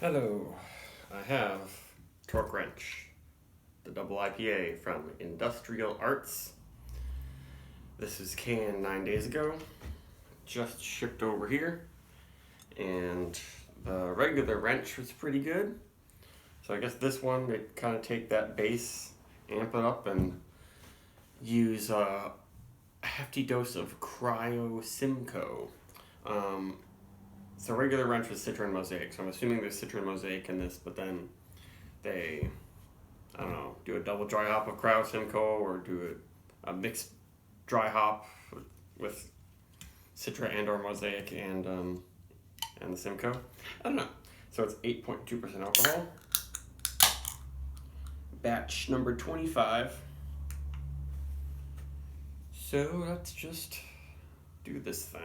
Hello, I have Torque Wrench, the double IPA from Industrial Arts. This was canned 9 days ago, just shipped over here, and the regular wrench was pretty good. So I guess this one, they kind of take that base, amp it up, and use a hefty dose of Cryo Simcoe. So regular wrench was Citron Mosaic, so I'm assuming there's Citron Mosaic in this, but then they, I don't know, do a double dry hop of Cryo Simcoe or do a mixed dry hop with Citra and or Mosaic and the Simcoe. I don't know. So it's 8.2% alcohol. Batch number 25. So let's just do this thing.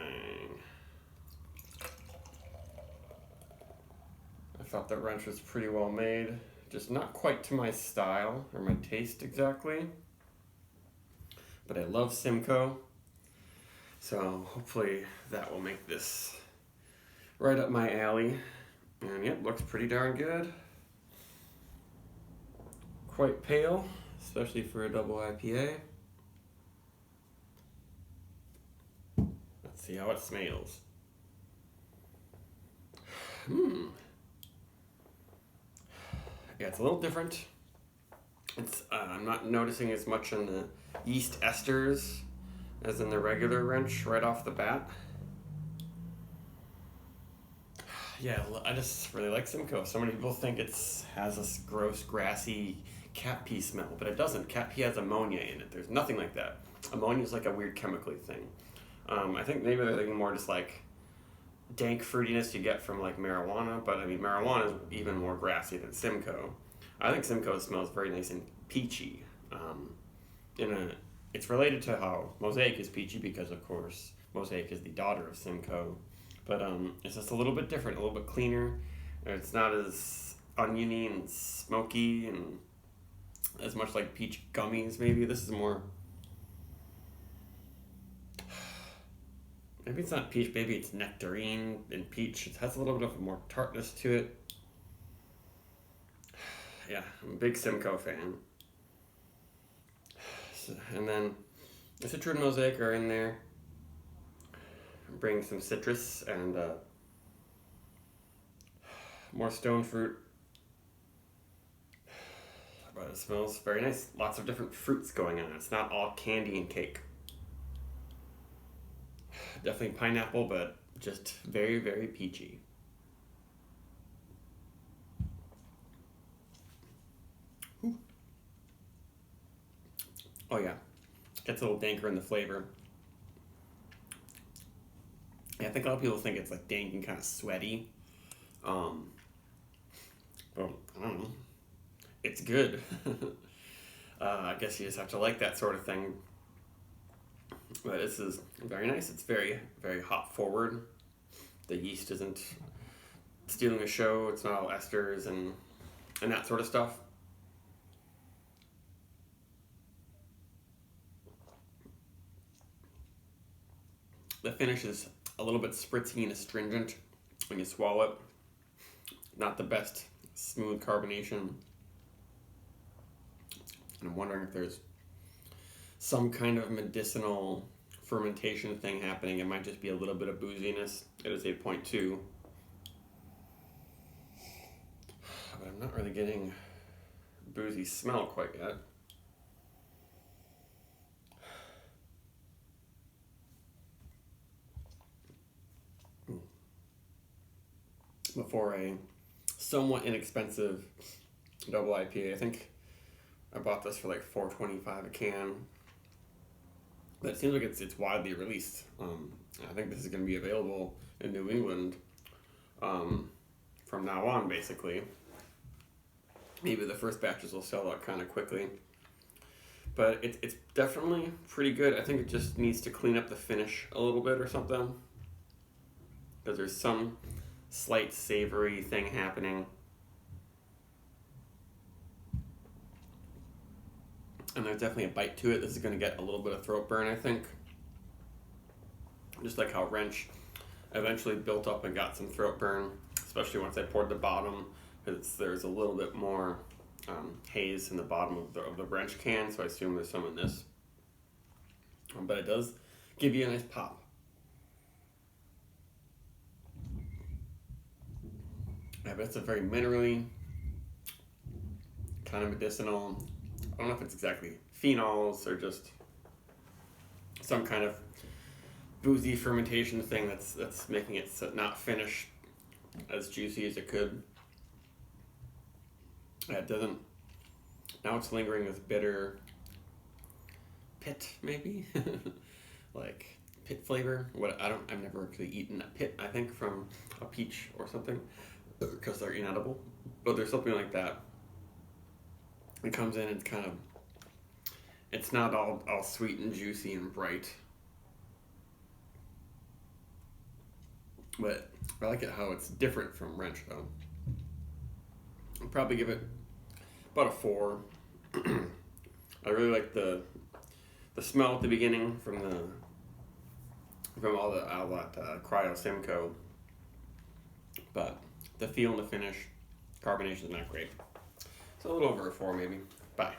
I thought the wrench was pretty well made, just not quite to my style or my taste exactly, but I love Simcoe, so hopefully that will make this right up my alley. And yep, looks pretty darn good. Quite pale, especially for a double IPA. Let's see how it smells. Yeah, it's a little different. It's I'm not noticing as much in the yeast esters as in the regular wrench right off the bat. Yeah, I just really like Simcoe. So many people think it has this gross, grassy cat pee smell, but it doesn't. Cat pee has ammonia in it. There's nothing like that. Ammonia is like a weird chemically thing. I think maybe they're thinking more just like dank fruitiness you get from like marijuana, but I mean marijuana is even more grassy than Simcoe. I think Simcoe smells very nice and peachy. It's related to how Mosaic is peachy because of course Mosaic is the daughter of Simcoe, but it's just a little bit different, a little bit cleaner. It's not as oniony and smoky and as much like peach gummies. Maybe this is more. Maybe it's not peach, maybe it's nectarine and peach. It has a little bit of more tartness to it. Yeah, I'm a big Simcoe fan. And then the Citron Mosaic are in there. Bring some citrus and more stone fruit. But it smells very nice. Lots of different fruits going on. It's not all candy and cake. Definitely pineapple, but just very, very peachy. Ooh. Oh yeah, gets a little danker in the flavor. Yeah, I think a lot of people think it's like dank and kind of sweaty. But I don't know. It's good. I guess you just have to like that sort of thing. But this is very nice. It's very, very hop forward. The yeast isn't stealing the show. It's not all esters and that sort of stuff. The finish is a little bit spritzy and astringent when you swallow it. Not the best smooth carbonation. And I'm wondering if there's some kind of medicinal fermentation thing happening. It might just be a little bit of booziness. It is 8.2. But I'm not really getting boozy smell quite yet. Before a somewhat inexpensive double IPA, I think I bought this for like $4.25 a can. But it seems like it's widely released. I think this is going to be available in New England from now on, basically. Maybe the first batches will sell out kind of quickly. But it's definitely pretty good. I think it just needs to clean up the finish a little bit or something. Because there's some slight savory thing happening. And there's definitely a bite to it. This is going to get a little bit of throat burn, I think. Just like how Wrench eventually built up and got some throat burn. especially once I poured the bottom, because there's a little bit more haze in the bottom of the Wrench can, so I assume there's some in this. But it does give you a nice pop. Yeah, but it's a very minerally, kind of medicinal. I don't know if it's exactly phenols or just some kind of boozy fermentation thing that's making it not finish as juicy as it could. It doesn't. Now it's lingering with bitter pit, maybe, like pit flavor. I've never actually eaten a pit. I think from a peach or something, because they're inedible. But there's something like that. It comes in and it's not all sweet and juicy and bright. But I like it how it's different from Wrench though. I'll probably give it about a 4. I really like the smell at the beginning from all that Cryo Simcoe, but the feel and the finish, carbonation is not great. It's a little over a 4 maybe. Bye.